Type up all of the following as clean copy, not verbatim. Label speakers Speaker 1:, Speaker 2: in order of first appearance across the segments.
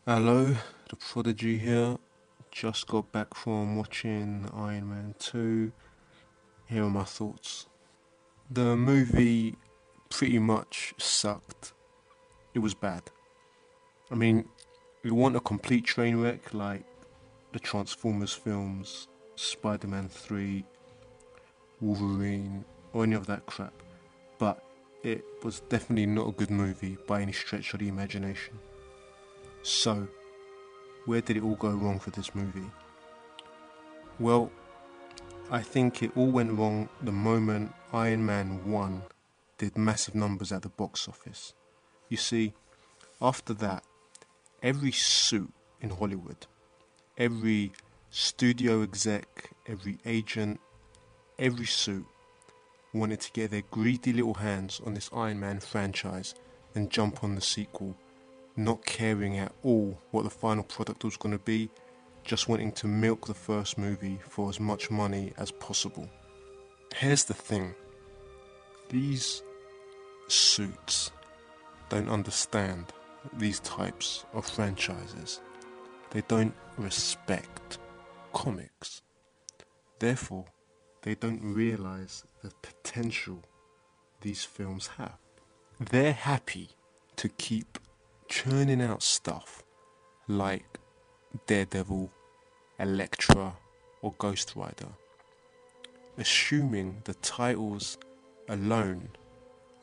Speaker 1: Hello, the Prodigy here. Just got back from watching Iron Man 2. Here are my thoughts. The movie pretty much sucked. It was bad. I mean, you want a complete train wreck like the Transformers films, Spider Man 3, Wolverine, or any of that crap. But it was definitely not a good movie by any stretch of the imagination. So, where did it all go wrong for this movie? Well, I think it all went wrong the moment Iron Man 1 did massive numbers at the box office. You see, after that, every suit in Hollywood, every studio exec, every agent, every suit wanted to get their greedy little hands on this Iron Man franchise and jump on the sequel, not caring at all what the final product was going to be, just wanting to milk the first movie for as much money as possible. Here's the thing. These suits don't understand these types of franchises. They don't respect comics. Therefore, they don't realize the potential these films have. They're happy to keep churning out stuff like Daredevil, Elektra, or Ghost Rider, assuming the titles alone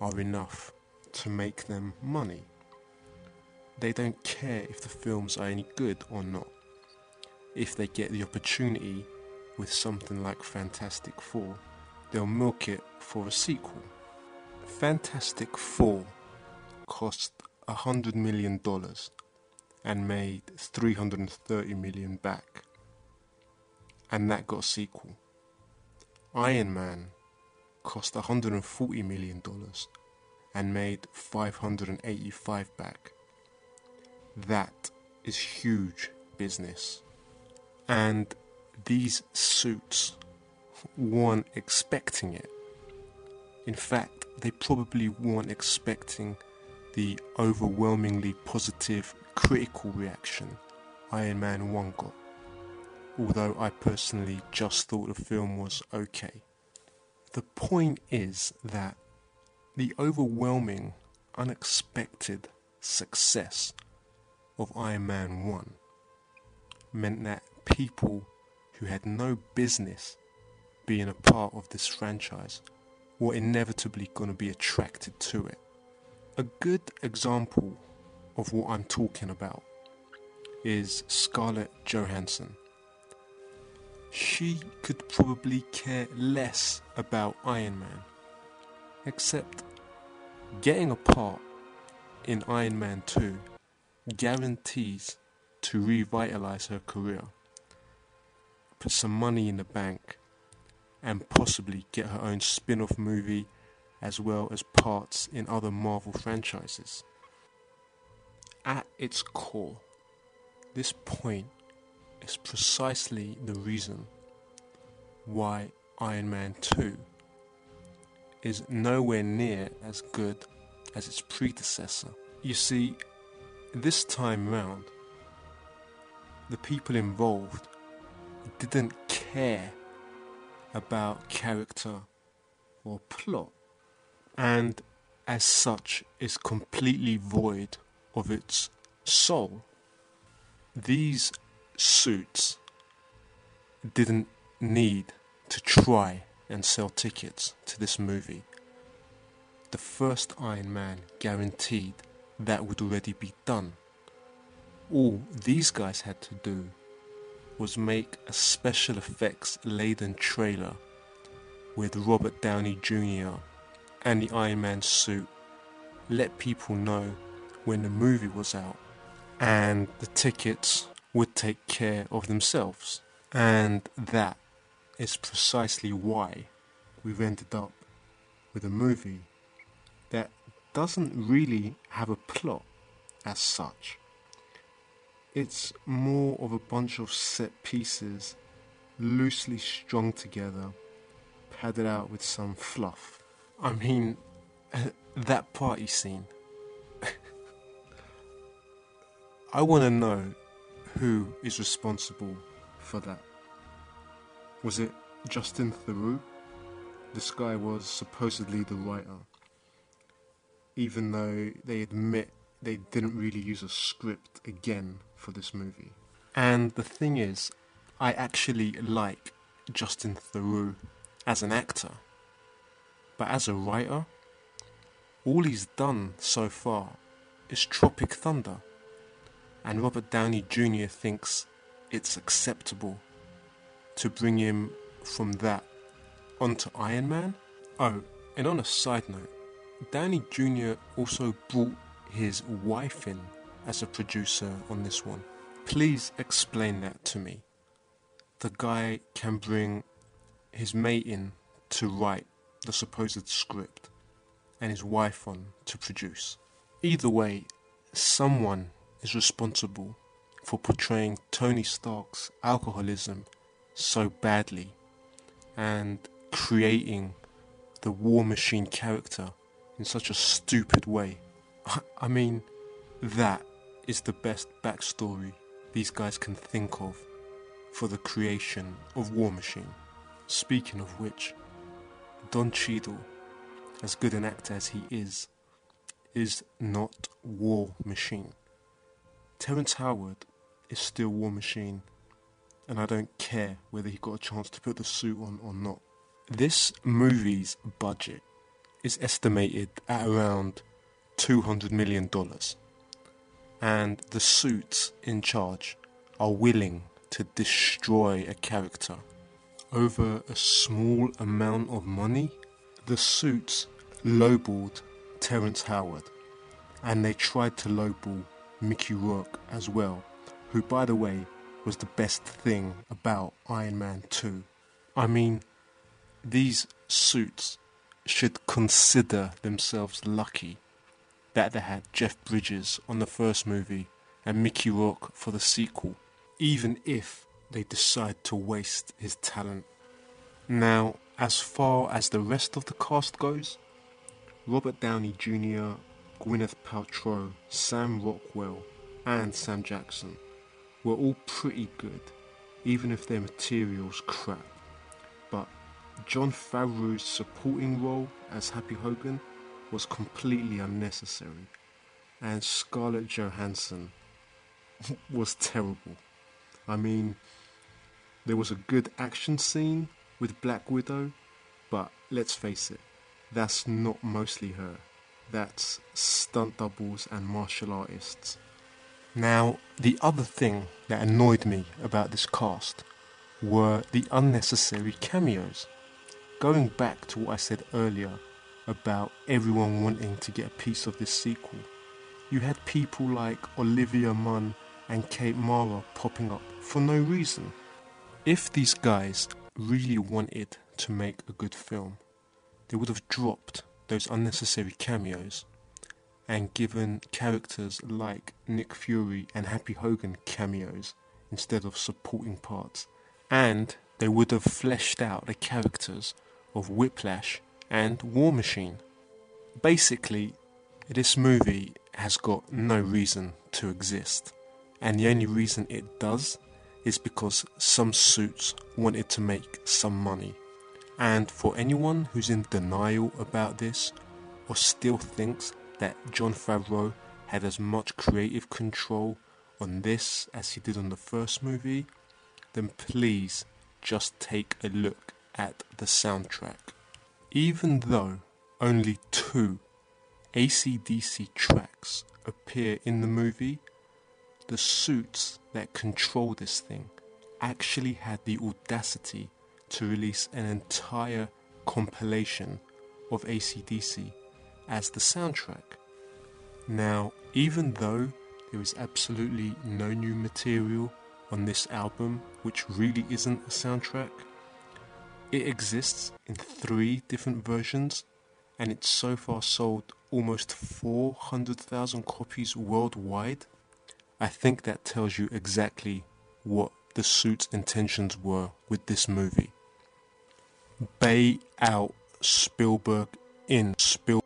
Speaker 1: are enough to make them money. They don't care if the films are any good or not. If they get the opportunity with something like Fantastic Four, they'll milk it for a sequel. Fantastic Four cost $100 million and made $330 million back, and that got a sequel. Iron Man cost $140 million and made $585 back. That is huge business. And these suits weren't expecting it. In fact, they probably weren't expecting the overwhelmingly positive critical reaction Iron Man 1 got. Although I personally just thought the film was okay. The point is that the overwhelming, unexpected success of Iron Man 1 meant that people who had no business being a part of this franchise were inevitably going to be attracted to it. A good example of what I'm talking about is Scarlett Johansson. She could probably care less about Iron Man, except getting a part in Iron Man 2 guarantees to revitalize her career, put some money in the bank, and possibly get her own spin-off movie as well as parts in other Marvel franchises. At its core, this point is precisely the reason why Iron Man 2 is nowhere near as good as its predecessor. You see, this time round, the people involved didn't care about character or plot, and as such is completely void of its soul. These suits didn't need to try and sell tickets to this movie. The first Iron Man guaranteed that would already be done. All these guys had to do was make a special effects laden trailer with Robert Downey Jr. and the Iron Man suit, let people know when the movie was out, and the tickets would take care of themselves. And that is precisely why we've ended up with a movie that doesn't really have a plot as such. It's more of a bunch of set pieces loosely strung together, padded out with some fluff. I mean, that party scene. I want to know who is responsible for that. Was it Justin Theroux? This guy was supposedly the writer, even though they admit they didn't really use a script again for this movie. And the thing is, I actually like Justin Theroux as an actor, but as a writer, all he's done so far is Tropic Thunder, and Robert Downey Jr. thinks it's acceptable to bring him from that onto Iron Man. Oh, and on a side note, Downey Jr. also brought his wife in as a producer on this one. Please explain that to me. The guy can bring his mate in to write the supposed script and his wife on to produce. Either way, someone is responsible for portraying Tony Stark's alcoholism so badly and creating the War Machine character in such a stupid way. I mean, that is the best backstory these guys can think of for the creation of War Machine. Speaking of which, Don Cheadle, as good an actor as he is not War Machine. Terrence Howard is still War Machine, and I don't care whether he got a chance to put the suit on or not. This movie's budget is estimated at around $200 million, and the suits in charge are willing to destroy a character over a small amount of money. The suits lowballed Terrence Howard, and they tried to lowball Mickey Rourke as well, who, by the way, was the best thing about Iron Man 2. I mean, these suits should consider themselves lucky that they had Jeff Bridges on the first movie and Mickey Rourke for the sequel, even if they decide to waste his talent. Now, as far as the rest of the cast goes, Robert Downey Jr., Gwyneth Paltrow, Sam Rockwell and Sam Jackson were all pretty good, even if their material's crap. But Jon Favreau's supporting role as Happy Hogan was completely unnecessary, and Scarlett Johansson was terrible. I mean, there was a good action scene with Black Widow, but let's face it, that's not mostly her. That's stunt doubles and martial artists. Now, the other thing that annoyed me about this cast were the unnecessary cameos. Going back to what I said earlier about everyone wanting to get a piece of this sequel, you had people like Olivia Munn and Kate Mara popping up for no reason. If these guys really wanted to make a good film, they would have dropped those unnecessary cameos and given characters like Nick Fury and Happy Hogan cameos instead of supporting parts, and they would have fleshed out the characters of Whiplash and War Machine. Basically, this movie has got no reason to exist, and the only reason it does is because some suits wanted to make some money. And for anyone who's in denial about this, or still thinks that Jon Favreau had as much creative control on this as he did on the first movie, then please just take a look at the soundtrack. Even though only 2 AC/DC tracks appear in the movie, the suits that control this thing actually had the audacity to release an entire compilation of AC/DC as the soundtrack. Now, even though there is absolutely no new material on this album, which really isn't a soundtrack, it exists in 3 different versions, and it's so far sold almost 400,000 copies worldwide. I think that tells you exactly what the suits' intentions were with this movie. Bay out, Spielberg in. Spielberg